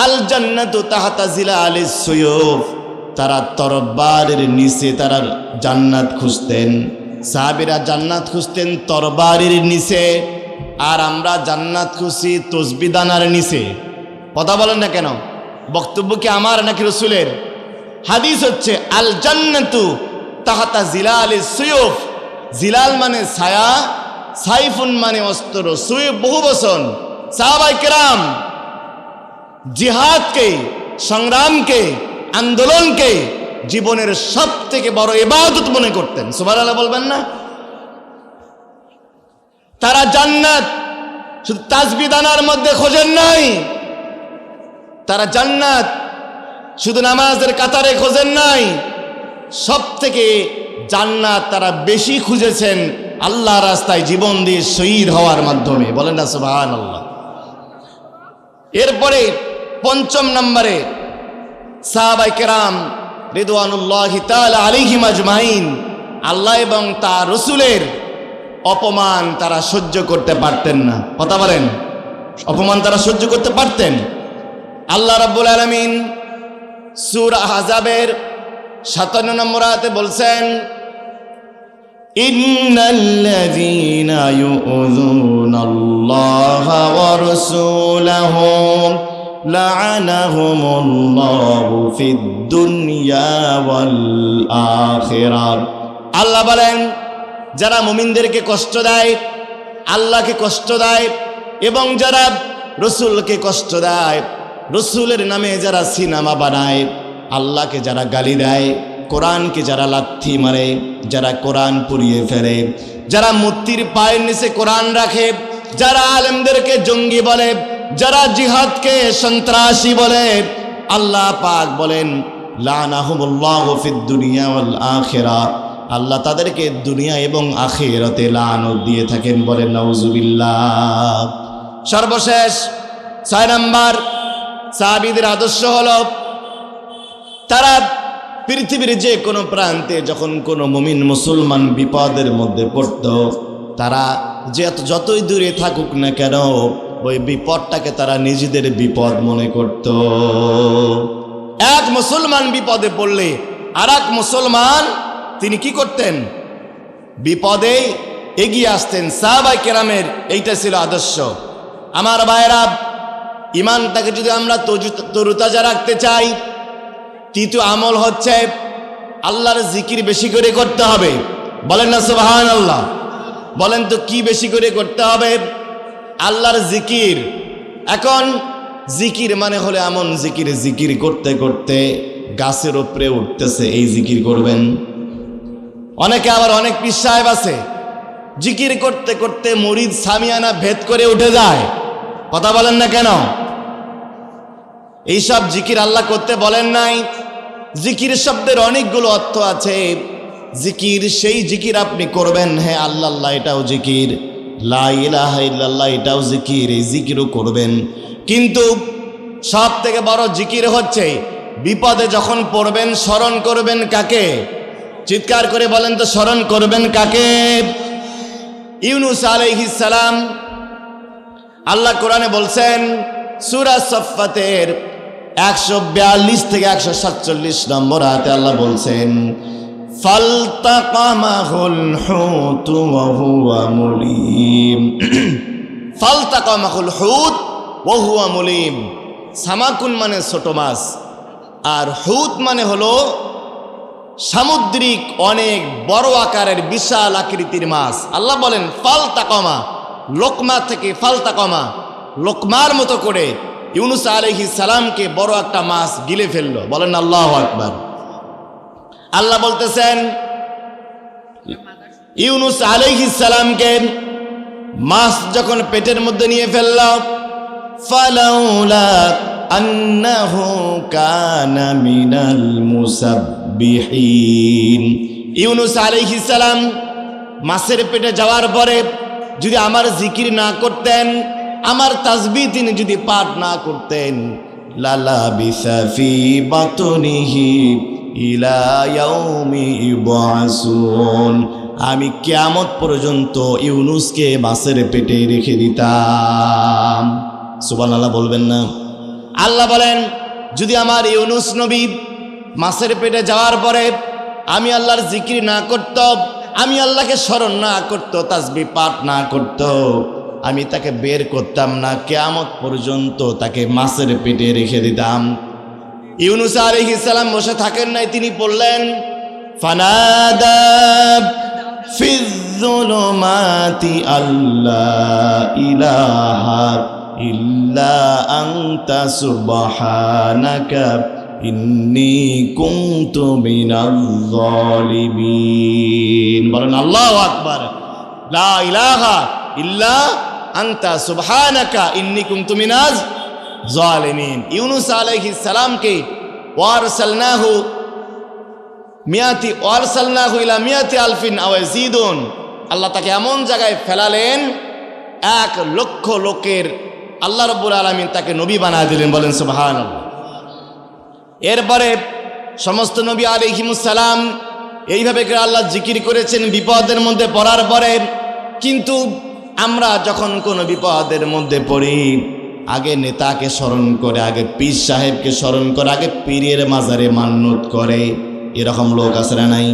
S1: আল জান্নাতু তাহতা জিলালিস সুয়ুফ, তারা তরবারের নিচে তারা জান্নাত খুঁজতেন। সাহাবীরা জান্নাত খুঁজতেন তরবারির নিচে, আর আমরা জান্নাত খুঁজছি তসবিহ দানার নিচে। কথা বলেন না কেন? বক্তব্য কি আমার নাকি রাসূলের? হাদিস হচ্ছে আল জান্নাতু তাহতা জিলালিস সুয়ুফ। জিলাল মানে ছায়া, সাইফুন মানে অস্ত্র, সুয়ুফ বহু বচন। সাহাবায়ে কেরাম জিহাদকে, সংগ্রামকে, আন্দোলনকে জীবনের সব থেকে বড় ইবাদত মনে করতেন। সুবহানাল্লাহ বলবেন না? তারা জান্নাত শুধু তাসবিহ দানার মধ্যে খোঁজেন নাই, তারা জান্নাত শুধু নামাজের কাতারে খোঁজেন নাই, সব থেকে জান্নাত তারা বেশি খুঁজেছেন আল্লাহ রাস্তায় জীবন দিয়ে শহীদ হওয়ার মাধ্যমে। বলেন না সুবহানাল্লাহ? এরপরে পঞ্চম নম্বরে সাহাবায়ে কেরাম রিদওয়ানুল্লাহি তাআলা আলাইহিম আজমাইন, আল্লাহ এবং তার রাসূলের অপমান তারা সহ্য করতে পারতেন না। কথা বলেন, অপমান তারা সহ্য করতে পারতেন। আল্লাহ রাব্বুল আলামিন সূরা আহজাবের 57 নম্বর আয়াতে বলছেন, ইন্নাল্লাযীনা ইউযুনাল্লাহা ওয়া রাসূলাহু লাআনাহুমুল্লাহু ফিদ দুনিয়া ওয়াল আখিরাহ। আল্লাহ বলেন, যারা মুমিনদেরকে কষ্ট দেয়, আল্লাহকে কষ্ট দেয়, এবং যারা রসুলকে কষ্ট দেয়, রসুলের নামে যারা সিনেমা বানায়, আল্লাহকে যারা গালি দেয়, কোরআনকে যারা লাথি মারে, যারা কোরআন পুড়িয়ে ফেলে, যারা মূর্তির পায়ের নিচে কোরআন রাখে, যারা আলেমদেরকে জঙ্গি বলে, যারা জিহাদকে সন্ত্রাসী বলে, আল্লাহ পাক বলেন লানাহুমুল্লাহু ফিদ দুনিয়া ওয়াল আখিরাহ, আল্লাহ তাদেরকে দুনিয়া এবং আখিরাতে লানত দিয়ে থাকেন। বলেন নাউজুবিল্লাহ। সর্বশেষ 6 নম্বর সাহাবীদের আদর্শ হলো তারা পৃথিবীর যে কোনো প্রান্তে যখন কোনো মুমিন মুসলমান বিপদের মধ্যে পড়ত, তারা যতই দূরে থাকুক না কেন ওই বিপদটাকে তারা নিজেদের বিপদ মনে করত। এক মুসলমান বিপদে পড়লে আর এক মুসলমান তিনি কি করতেন? বিপদে এগিয়ে আসতেন। সাহাবায়ে কেরামের এইটা ছিল আদর্শ। আমার ভাইরা, ইমানটাকে যদি আমরা তরুতাজা রাখতে চাই, তৃতীয় আমল হচ্ছে আল্লাহর জিকির বেশি করে করতে হবে। বলেন না সুবহানাল্লাহ? বলেন তো কি বেশি করে করতে হবে? আল্লাহর জিকির। এখন জিকির মানে হলে এমন জিকির, জিকির করতে করতে গাছের উপরে উঠতেছে এই জিকির করবেন। অনেকে আবার অনেক পীর সাহেব আছে জিকির করতে করতে মুরিদ সামিয়ানা ভেদ করে উঠে যায়। কথা বলেন না কেন? এইসব জিকির আল্লাহ করতে বলেন নাই। জিকির শব্দের অনেকগুলো অর্থ আছে। জিকির সেই জিকির আপনি করবেন, হ্যাঁ আল্লাহ আল্লাহ এটাও জিকির, লা ইলাহা ইল্লাল্লাহ এটাও জিকির, এই জিকিরও করবেন। কিন্তু সব থেকে বড় জিকির হচ্ছে বিপদে যখন পড়বেন স্মরণ করবেন কাকে? চিৎকার করে বলেন তো, স্মরণ করবেন কাকে? ইউনুস আলাইহিস সালাম। আল্লাহ কোরআনে বলছেন সূরা সাফফাতের 142 থেকে 147 নম্বর আয়াতে আল্লাহ বলছেন ফালতাকামাহুল হুত ওয়া হুয়া মুলিম। ফালতাকামাহুল হুত ওয়া হুয়া মুলিম। সামাকুন মানে ছোট মাছ, আর হুত মানে হলো সামুদ্রিক অনেক বড় আকারের বিশাল আকৃতির মাছ। আল্লাহ বলেন ফালতাকামা, লোকমা থেকে ফালতাকামা, লোকমার মতো করে ইউনুস আলাইহিস সালামকে বড় একটা মাছ গিলে ফেললো। বলেন আল্লাহু আকবার। আল্লাহ বলতেছেন ইউনুস আলাইহিস সালামকে মাছ যখন পেটের মধ্যে নিয়ে ফেলল, ফালাউলা আন্নাহু কানা মিনাল মুসাব্বিহিন। ইউনুস আলাইহিস সালাম মাছের পেটে যাওয়ার পরে যদি আমার জিকির না করতেন, আমার তাসবিহ তিনি যদি পাঠ না করতেন, লালাবিসা ফি বাতনিহি ইলা ইয়াউমি ইউবআসুন, আমি কিয়ামত পর্যন্ত ইউনুসকে মাছের পেটে রেখে দিতাম। সুবহানাল্লাহ বলবেন না? আল্লাহ বলেন যদি আমার ইউনুস নবী মাছের পেটে যাওয়ার পরে আমি আল্লাহর জিকির না করত, আমি আল্লাহকে স্মরণ না করত, তাসবিহ পাঠ না করত, আমি তাকে বের করতাম না, কিয়ামত পর্যন্ত তাকে মাছের পেটে রেখে দিতাম। ইউনুস আলাইহিস সালাম বসে থাকেন নাই, তিনি পড়লেন ফানাদা ফিজ যুলুমাতি আল্লা ইলাহা ইল্লা আনতা সুবহানাকা ইন্নী কুনতু মিনাজ জালিমিন। বলেন আল্লাহু আকবার। লা ইলাহা ইল্লা আনতা সুবহানাকা ইন্নী কুনতু মিনাজ জালিমিন। ইউনুস আলাইহিস সালামকে ওয়ারসালনাহু ইলা মিয়াতি আলফিন আও ইয়াজিদুন, আল্লাহ তাকে এমন জায়গায় ফেলালেন 1 লক্ষ লোকের আল্লাহ রাব্বুল আলামিন তাকে নবী বানায় দিলেন। বলেন সুবহানাল্লাহ। এরপরে সমস্ত নবী আলাইহিমুস সালাম এইভাবে করে আল্লাহ জিকির করেছেন বিপদের মধ্যে পড়ার পরে। কিন্তু আমরা যখন কোনো বিপদের মধ্যে পড়ি, আগে নেতাকে স্মরণ করে, আগে পীর সাহেবকে স্মরণ করে, আগে পীরের মাজারে মান্নত করে। এরকম লোক আছে না নাই?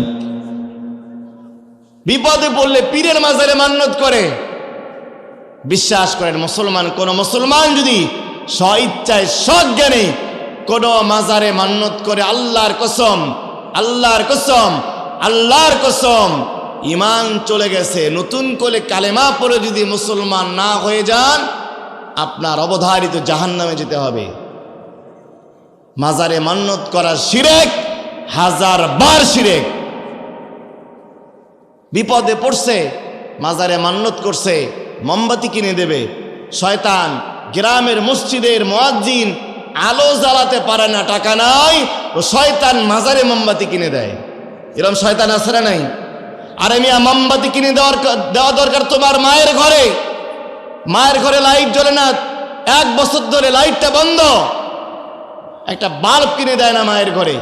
S1: বিপদে পড়লে পীরের মাজারে মান্নত করে। বিশ্বাস করেন মুসলমান, কোন মুসলমান যদি স্বইচ্ছায় সজ্ঞানে কোন মাজারে মান্নত করে, আল্লাহর কসম, আল্লাহর কসম, আল্লাহর কসম, ঈমান চলে গেছে। নতুন করে কালেমা পড়ে যদি মুসলমান না হয়ে যান, আপনার অবধারিত জাহান্নামে যেতে হবে। মাজারে মান্নত করা শিরক, 1000 বার শিরক। বিপদে পড়ছে, মাজারে মান্নত করছে, মোমবাতি কিনে দেবে। শয়তান গ্রামের মসজিদের মুয়াজ্জিন আলো জ্বালাতে পারে না, টাকা নাই, ও শয়তান মাজারে মোমবাতি কিনে দেয়। এরকম শয়তান আছে না নাই? আরে মিয়া, মোমবাতি কিনে দেওয়া দরকার তোমার মায়ের ঘরে। মায়ের ঘরে লাইট জ্বলে না, 1 বছর ধরে লাইটটা বন্ধ, একটা বাল্ব কিনে দেয় না মায়ের ঘরে।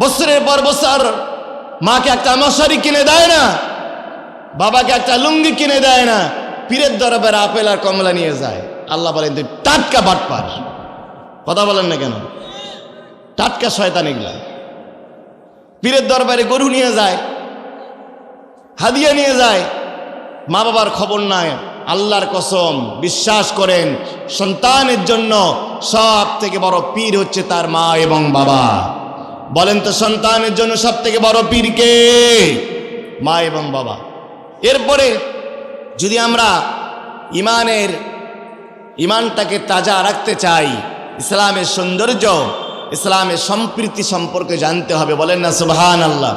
S1: বছরের পর বছর মাকে একটা মশারি কিনে দেয় না, বাবাকে একটা লুঙ্গি কিনে দেয় না, পীরের দরবারে আপেল আর কমলা নিয়ে যায়। আল্লাহ বলেন তুই টাটকা বাটপার। কথা বলেন না কেন? টাটকা শয়তান এগুলা। পীরের দরবারে গরু নিয়ে যায়, হাদিয়া নিয়ে যায়, মা বাবার খবর নাই। আল্লাহর কসম, বিশ্বাস করেন, সন্তানের জন্য সব থেকে বড় পীর হচ্ছে তার মা এবং বাবা। বলেন তো সন্তানের জন্য সব থেকে বড় পীর কে? মা এবং বাবা। এরপরে যদি আমরা ইমানটাকে তাজা রাখতে চাই, ইসলামের সৌন্দর্য, ইসলামের সম্প্রীতি সম্পর্কে জানতে হবে। বলেন না সুবহানাল্লাহ।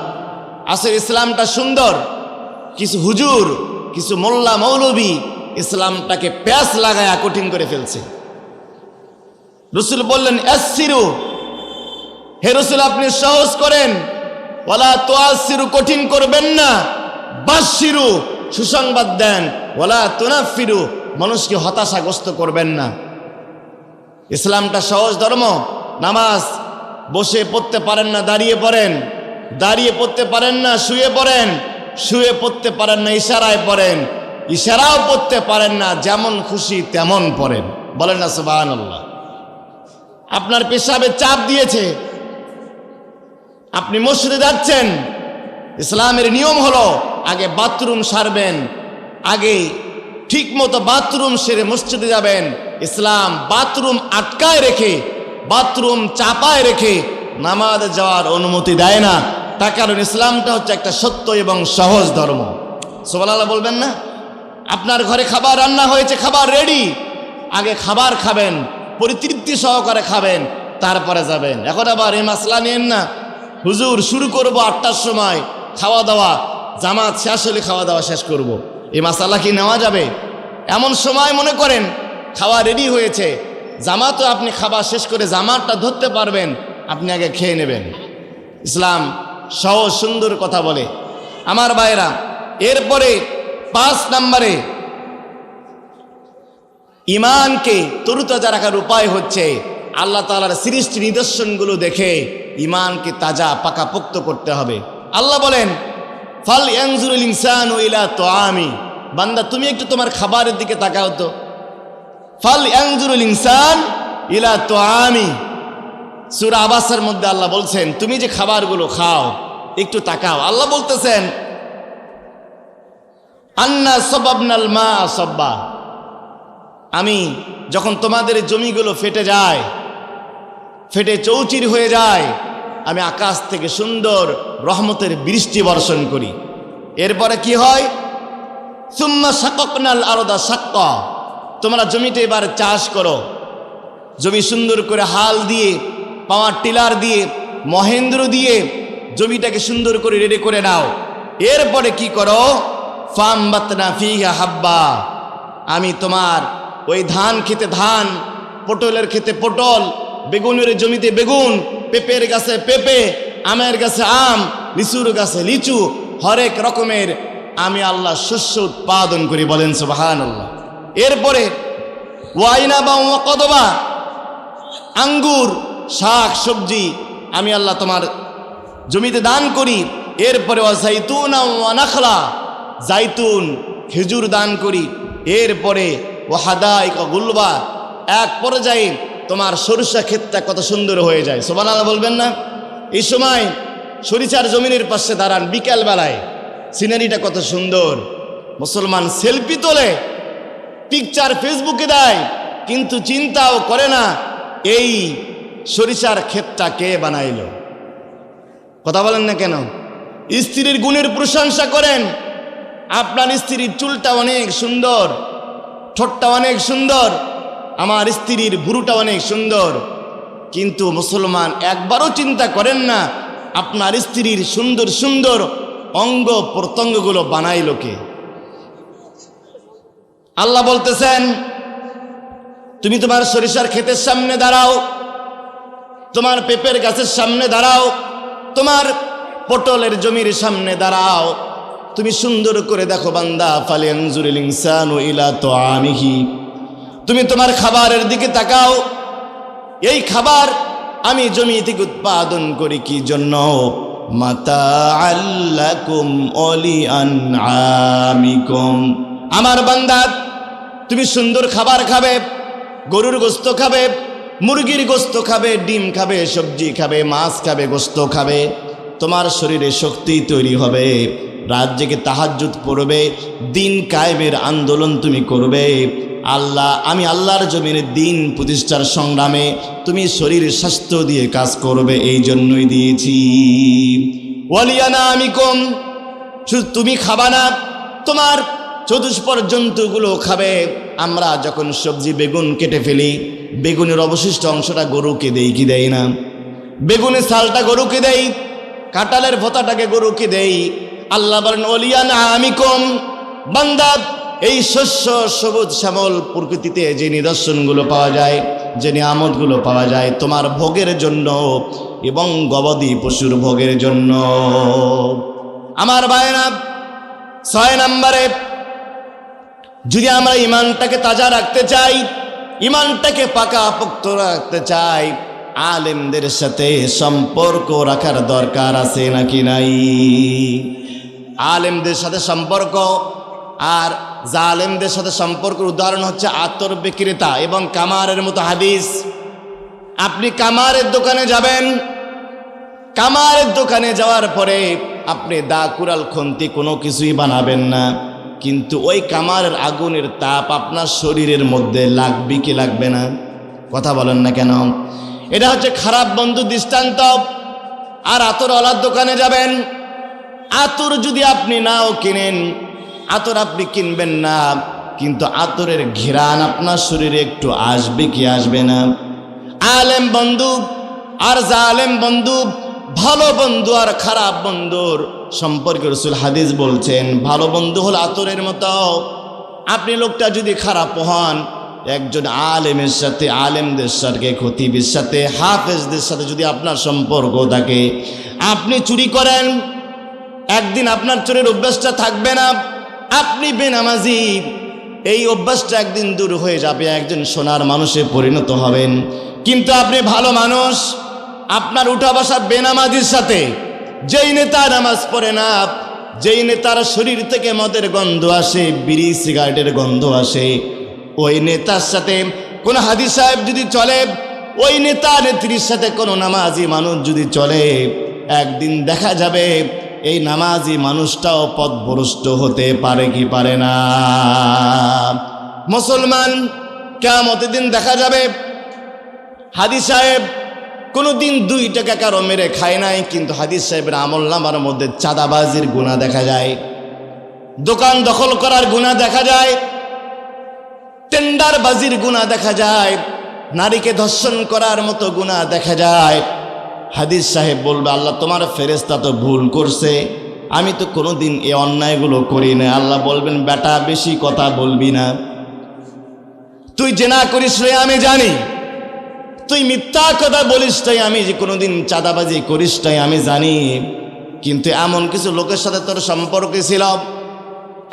S1: আসলে ইসলামটা সুন্দর, কিছু হুজুর, কিছু মোল্লা মৌলবী ইসলামটাকে প্যাঁচ লাগায়া কঠিন করে ফেলছে। রাসূল বললেন ইয়াসসিরু হে রাসূল আপনি সহজ করেন, ওয়ালা তুআসসিরু কঠিন করবেন না, বাশশিরু সুসংবাদ দেন, ওয়ালা তুনাফিরু মানুষকে হতাশাগ্রস্ত করবেন না। ইসলামটা সহজ ধর্ম। নামাজ বসে পড়তে পারেন না দাঁড়িয়ে পড়েন, দাঁড়িয়ে পড়তে পারেন না শুয়ে পড়েন, শুয়ে পড়তে পারেন না ইশারায় পড়েন, ইশারাও পড়তে পারেন না যেমন খুশি তেমন পড়েন। বলেন না সুবহানাল্লাহ। আপনার পেশাবে চাপ দিয়েছে, আপনি মসজিদে যাচ্ছেন, ইসলামের নিয়ম হলো আগে বাথরুম সারবেন, আগে ঠিক মতো বাথরুম সেরে মসজিদে যাবেন। ইসলাম বাথরুম আটকায় রেখে, বাথরুম চাপায় রেখে নামাজে যাওয়ার অনুমতি দেয় না। তার কারণ ইসলামটা হচ্ছে একটা সত্য এবং সহজ ধর্ম। সুবহানাল্লাহ বলবেন না? আপনার ঘরে খাবার রান্না হয়েছে, খাবার রেডি, আগে খাবার খাবেন, পরিতৃপ্তি সহকারে খাবেন, তারপরে যাবেন। এখন আবার এই মাসলা নিয়েন না, হুজুর শুরু করব 8টার সময় খাওয়া দাওয়া, জামাত শেষ হলে খাওয়া দাওয়া শেষ করব। এই মাসালা কি নেওয়া যাবে? এমন সময় মনে করেন খাওয়া রেডি হয়েছে, জামাতও আপনি খাবার শেষ করে জামাতটা ধরতে পারবেন, আপনি আগে খেয়ে নেবেন। ইসলাম সহজ সুন্দর কথা বলে আমার ভাইরা। এরপরে 5 নম্বরে ইমানকে তরুতাজা রাখার উপায় হচ্ছে আল্লাহ তাআলার সৃষ্টি নিদর্শনগুলো দেখে ইমানকে তাজা পাকাপোক্ত করতে হবে। আল্লাহ বলেন, ফাল ইয়ানজুরুল ইনসানু ইলা তুআমি, বান্দা তুমি একটু তোমার খাবারের দিকে তাকাও তো। ফাল ইয়ানজুরুল ইনসান ইলা তুআমি, সূরা আবাসের মধ্যে আল্লাহ বলছেন তুমি যে খাবারগুলো খাও একটু তাকাও। আল্লাহ বলতেছেন আন্না সাবাবনাল মা সাব্বা, আমি যখন তোমাদের জমিগুলো ফেটে যায়, ফেটে চৌচির হয়ে যায়, আমি আকাশ থেকে সুন্দর রহমতের বৃষ্টি বর্ষণ করি। এরপরে কি হয়? সুম্মা শাকাকনাল আরদা শাক্কা, তোমরা জমিতে এবার চাষ করো, জমি সুন্দর করে হাল দিয়ে, পাওয়ার টিলার দিয়ে, মহেন্দ্র দিয়ে জমিটাকে সুন্দর করে রেডি করে নাও। এরপরে কি করো? ফামবাতনা ফিহা হাব্বা, আমি তোমার ওই ধান খেতে ধান, পটলের খেতে পটল, বেগুনের জমিতে বেগুন, পেঁপের গাছে পেঁপে, আমের গাছে আম, লিচুর গাছে লিচু, হরেক রকমের আমি আল্লাহ শস্য উৎপাদন করি। বলেন সুবহানাল্লাহ। এরপরে ওয়াইনাবা ওয়া কদবা, আঙ্গুর শাক সবজি আমি আল্লাহ তোমার জমিতে দান করি। এরপরে ওয়া যাইতুনা ওয়া নাখলা, জাইতুন খেজুর দান করি। এরপরে ওয়া হাদাইকা গুলবা, এক পর্যায়ে তোমার সরিষা ক্ষেতটা কত সুন্দর হয়ে যায়। সুবহানাল্লাহ বলবেন না? এই সময় সরিষার জমিনের পাশে দাঁড়ান, বিকাল বেলায় সিনারিটা কত সুন্দর। মুসলমান সেলফি তোলে, পিকচার ফেসবুকে দেয়, কিন্তু চিন্তাও করে না এই সরিষার ক্ষেতটা কে বানাইল। কথা বলেন না কেন? স্ত্রীর গুণের প্রশংসা করেন, আপনার স্ত্রীর চুলটা অনেক সুন্দর, ঠোঁটটা অনেক সুন্দর, আমার স্ত্রীর ভুরুটা অনেক সুন্দর, কিন্তু মুসলমান একবারও চিন্তা করেন না আপনার স্ত্রীর সুন্দর সুন্দর অঙ্গ প্রত্যঙ্গগুলো বানাইল কে? আল্লাহ বলতেছেন তুমি তোমার সরিষার ক্ষেতের সামনে দাঁড়াও, তোমার পেঁপের গাছের সামনে দাঁড়াও, তোমার পটলের জমির সামনে দাঁড়াও, তুমি সুন্দর করে দেখো বান্দা, ফালিয়ানজুরিল ইনসানু ইলা তুআমিহি, তুমি তোমার খাবারের দিকে তাকাও। এই খাবার আমি জমি থেকে উৎপাদন করি কি জন্য? মাতাআল লাকুম ওয়া লিআনআমিকুম, আমার বান্দা তুমি সুন্দর খাবার খাবে, গরুর গোশত খাবে, মুরগির গোশত খাবে, ডিম খাবে, সবজি খাবে, মাছ খাবে, গোশত খাবে, তোমার শরীরে শক্তি তৈরি হবে, রাত জেগে তাহাজ্জুদ পড়বে, দিন কায়েমের আন্দোলন তুমি করবে। আমি আল্লাহর জমিনে দিন প্রতিষ্ঠার সংগ্রামে তুমি শরীর স্বাস্থ্য দিয়ে কাজ করবে, এই জন্যই দিয়েছি। ওয়ালিয়ানামিকুম, শুধু তুমি খাবা না, তোমার চতুষ্পর জন্তুগুলো খাবে। আমরা যখন সবজি বেগুন কেটে ফেলি, বেগুনের অবশিষ্ট অংশটা গরুকে দেই কি দেই না? বেগুনের ছালটা গরুকে দেই, কাঁঠালের ভোতাটাকে গরুকে দেই। আল্লাহ বলেন ওয়ালিয়ানামিকুম, বান্দা এই শস্য সবুজ শ্যামল প্রকৃতিতে যে নিদর্শনগুলো পাওয়া যায়, যে নিয়ামতগুলো পাওয়া যায়, তোমার ভোগের জন্য এবং গবাদি পশুর ভোগের জন্য। আমার ভাইরা, 6 নম্বরে, যদি আমরা ইমানটাকে তাজা রাখতে চাই, ইমানটাকে পাকাপোক্ত রাখতে চাই, আলেমদের সাথে সম্পর্ক রাখার দরকার আছে নাকি নাই? আলেমদের সাথে সম্পর্ক, আর জালেমদের সাথে সম্পর্কের উদাহরণ হচ্ছে আতর বিক্রেতা এবং কামারের মতো হাদিস। আপনি কামারের দোকানে যাবেন, কামারের দোকানে যাওয়ার পরে আপনি দা কুড়াল খুন্তি কোনো কিছুই বানাবেন না, কিন্তু ওই কামারের আগুনের তাপ আপনার শরীরের মধ্যে লাগবে কি লাগবে না? কথা বলেন না কেন? এটা হচ্ছে খারাপ বন্ধু দৃষ্টান্ত। আর আতরওয়ালার দোকানে যাবেন, আতর যদি আপনি নাও কিনেন, আতর আপনি কিনবেন না, কিন্তু আতরের ঘ্রাণ আপনার শরীরে একটু আসবে কি আসবে না? আলেম বন্ধু আর জালেম বন্ধু, ভালো বন্ধু আর খারাপ বন্ধুর সম্পর্কে রাসূল হাদিস বলছেন, ভালো বন্ধু হল আতরের মতো। আপনি লোকটা যদি খারাপ হন, একজন আলেমের সাথে, আলেমদের সাথে, খতিবের সাথে, হাফেজদের সাথে যদি আপনার সম্পর্ক থাকে, আপনি চুরি করেন, একদিন আপনার চোরের অভ্যাসটা থাকবে না। আপনি বেনামাজি, এই অভ্যাসটা একদিন দূর হয়ে যাবে, একজন সোনার মানুষে পরিণত হবেন। কিন্তু আপনি ভালো মানুষ, আপনার উঠা বসা বেনামাজির সাথে, যেই নেতা নামাজ পড়ে না, যেই নেতার শরীর থেকে মদের গন্ধ আসে, বিড়ি সিগারেটের গন্ধ আসে, ওই নেতার সাথে কোন হাদিস সাহেব যদি চলে, ওই নেতা নেত্রীর সাথে কোনো নামাজি মানুষ যদি চলে, একদিন দেখা যাবে এই নামাজি মানুষটাও পথভ্রষ্ট হতে পারে কি পারে না? মুসলমান কিয়ামতের দিন দেখা যাবে হাদিস সাহেব কোনোদিন 2 টাকা কারো মেরে খায় নাই, কিন্তু হাদিস সাহেবের আমলনামার মধ্যে চাঁদাবাজির গুনাহ দেখা যায়, দোকান দখল করার গুনাহ দেখা যায়, টেন্ডারবাজির গুনাহ দেখা যায়, নারীকে ধর্ষণ করার মতো গুনাহ দেখা যায়। হাদিস সাহেব বলবে, আল্লাহ তোমার ফেরেশতা তো ভুল করছে, আমি তো কোনোদিন এই অন্যায়গুলো করি না। আল্লাহ বলবেন, বেটা বেশি কথা বলবি না, তুই জেনা করিস রে আমি জানি, তুই মিথ্যা কথা বলিস তাই আমি, যে কোনোদিন চাঁদাবাজি করিস তাই আমি জানি, কিন্তু এমন কিছু লোকের সাথে তোর সম্পর্ক ছিল,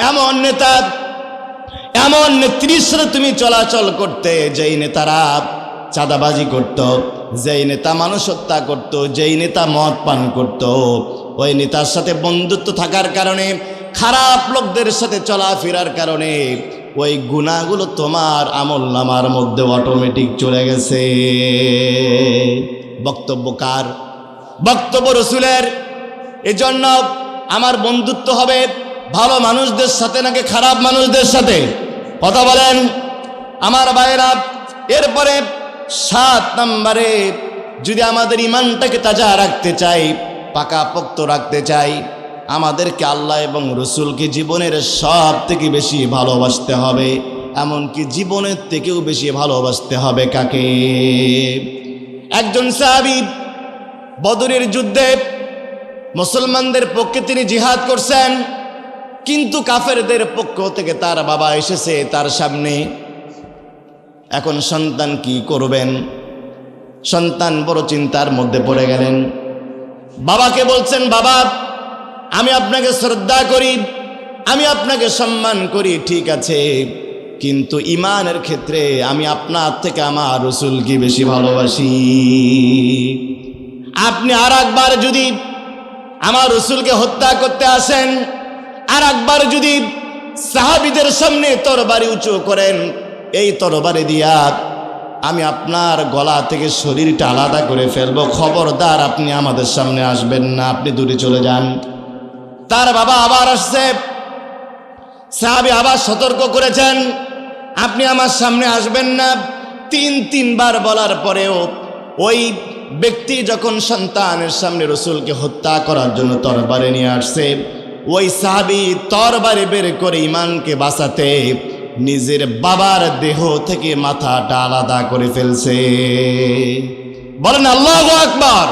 S1: এমন নেতা, এমন নেত্রীর সাথে তুমি চলাচল করতে, যেই নেতারা চাঁদাবাজি করত, যেই নেতা মানুষ হত্যা করত, যেই নেতা মদ পান করত, ওই নেতার সাথে বন্ধুত্ব থাকার কারণে, খারাপ লোকদের সাথে চলাফেরার কারণে ওই গুনাহগুলো তোমার আমলনামার মধ্যে অটোমেটিক চলে গেছে। বক্তব্য কার? বক্তব্য রাসূলের। এজন্য আমার বন্ধুত্ব হবে ভালো মানুষদের সাথে নাকি খারাপ মানুষদের সাথে? কথা বলেন আমার ভাইরা। এরপরে 7 নম্বরে, যদি আমাদের ইমানটাকে তাজা রাখতে চাই, পাকাপোক্ত রাখতে চাই, আমাদেরকে আল্লাহ এবং রসুলকে জীবনের সব থেকে বেশি ভালোবাসতে হবে, এমনকি জীবনের থেকেও বেশি ভালোবাসতে হবে কাকে? একজন সাহাবী বদরের যুদ্ধে মুসলমানদের পক্ষে তিনি জিহাদ করছেন, কিন্তু কাফেরদের পক্ষ থেকে তার বাবা এসেছে তার সামনে। এখন সন্তান কি করবেন? সন্তান বড় চিন্তার মধ্যে পড়ে গেলেন। বাবাকে বলছেন, বাবা আমি আপনাকে শ্রদ্ধা করি, আমি আপনাকে সম্মান করি, ঠিক আছে, কিন্তু ইমানের ক্ষেত্রে আমি আপনার থেকে আমার রাসূলকে বেশি ভালোবাসি। আপনি আর একবার যদি আমার রাসূলকে হত্যা করতে আসেন, আর একবার যদি সাহাবীদের সামনে তরবারি উঁচু করেন, এই তরবারি দিয়া আমি আপনার গলা থেকে শরীরটা আলাদা করে ফেলবো, খবরদার আপনি আমাদের সামনে আসবেন না, আপনি দূরে চলে যান। তার বাবা আবার আসছে, সাহাবী আবার সতর্ক করেছেন, আপনি আমার সামনে আসবেন না। 3বার বলার পরেও ওই ব্যক্তি যখন সন্তানের সামনে রাসূলকে হত্যা করার জন্য তরবারি নিয়ে আসছে, ওই সাহাবী তরবারি বের করে ইমানকে বাঁচাতে নিজের বাবার দেহ থেকে মাথাটা আলাদা করে ফেলছে। বলেন আল্লাহু আকবার।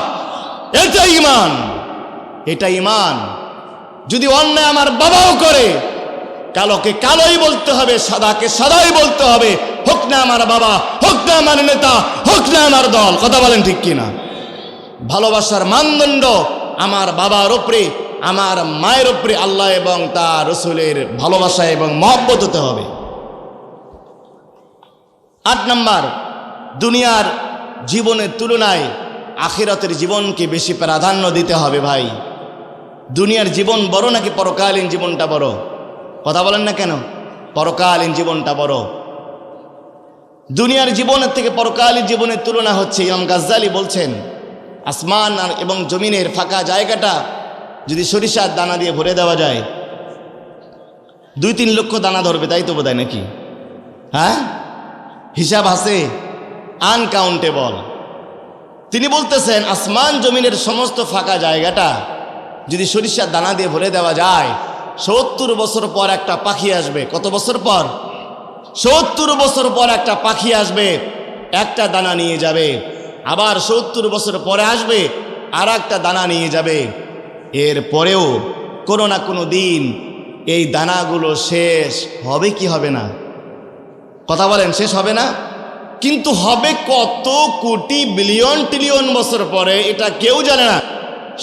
S1: এটা ঈমান, এটা ঈমান। যদি অন্যায় আমার বাবাও করে, কালোকে কালোই বলতে হবে, সাদাকে সাদাই বলতে হবে, হোক না আমার বাবা, হোক না আমার নেতা, হোক না আমার দল। কথা বলেন ঠিক কিনা? ভালোবাসার মানদণ্ড আমার বাবার উপরে, আমার মায়ের উপরে আল্লাহ এবং তার রসুলের ভালোবাসা এবং মহব্বত হতে হবে। 8 নাম্বার, দুনিয়ার জীবনের তুলনায় আখিরাতের জীবনকে বেশি প্রাধান্য দিতে হবে। ভাই, দুনিয়ার জীবন বড় নাকি পরকালীন জীবনটা বড়? কথা বলেন না কেন? পরকালীন জীবনটা বড়। দুনিয়ার জীবনের থেকে পরকালীন জীবনের তুলনা হচ্ছে, ইমাম গাজ্জালী বলছেন, আসমান আর এবং জমিনের ফাঁকা জায়গাটা যদি সরিষার দানা দিয়ে ভরে দেওয়া যায়, 2-3 লক্ষ দানা ধরবে, তাই তো বোধহয় নাকি? হ্যাঁ, হিসাব আছে, আনকাউন্টেবল। তিনি বলতেছেন আসমান জমিনের সমস্ত ফাঁকা জায়গাটা যদি সরিষার দানা দিয়ে ভরে দেওয়া যায়, 70 বছর পর একটা পাখি আসবে। কত বছর পর? 70 বছর পর একটা পাখি আসবে, একটা দানা নিয়ে যাবে। আবার 70 বছর পরে আসবে, আর একটা দানা নিয়ে যাবে। এর পরেও কোনো না কোনো দিন এই দানাগুলো শেষ হবে কি হবে না? কথা বলেন, শেষ হবে না? কিন্তু হবে কত কোটি বিলিয়ন ট্রিলিয়ন বছর পরে, এটা কেউ জানে না।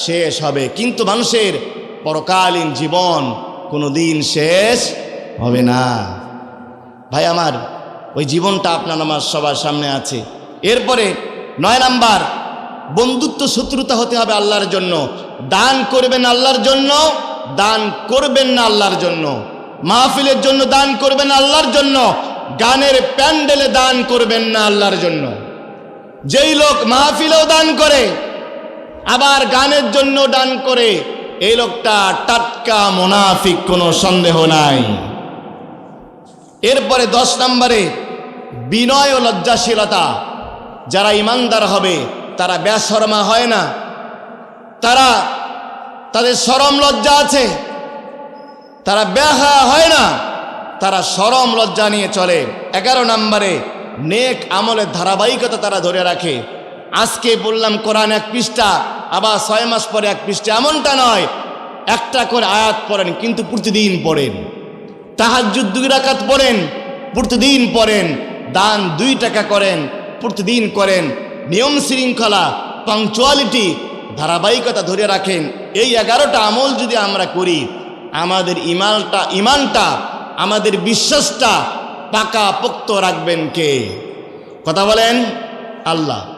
S1: শেষ হবে, কিন্তু মানুষের পরকালীন জীবন কোনো দিন শেষ হবে না। ভাই আমার, ওই জীবনটা আপনার আমার সবার সামনে আছে। এরপরে 9 নাম্বার, বন্ধুত্ব শত্রুতা হতে হবে আল্লাহর জন্য। দান করবেন আল্লাহর জন্য, দান করবেন না আল্লাহর জন্য। মাহফিলের জন্য দান করবেন আল্লাহর জন্য, গানের প্যান্ডেলে দান করবেন না আল্লাহর জন্য। যেই লোক মাহফিলেও দান করে আবার গানের জন্য দান করে, এই লোকটা টাটকা মুনাফিক, কোনো সন্দেহ নাই। এরপরে 10 নম্বরে, বিনয় ও লজ্জাশীলতা। যারা ইমানদার হবে তারা বেশরমা হয় না, তাদের শরম লজ্জা আছে, তারা বেহায়া হয় না, তারা শরম লজ্জা নিয়ে চলে। 11 নম্বরে, নেক আমলের ধারাবাহিকতা তারা ধরে রাখে। আজকে বললাম কোরআন 1 পৃষ্ঠা, আবার 6 মাস পরে 1 পৃষ্ঠা, এমনটা নয়। একটা করে আয়াত পড়েন, কিন্তু প্রতিদিন পড়েন। তাহাজ্জুদ 2 রাকাত পড়েন, প্রতিদিন পড়েন। দান 2 টাকা করেন, প্রতিদিন করেন। নিয়ম শৃঙ্খলা, পাংচুয়ালিটি, ধারাবাহিকতা ধরে রাখেন। এই 11টা আমল যদি আমরা করি, আমাদের ইমানটা আমাদের বিশ্বাসটা পাকা পোক্ত রাখবেন কে? কথা বলেন, আল্লাহ।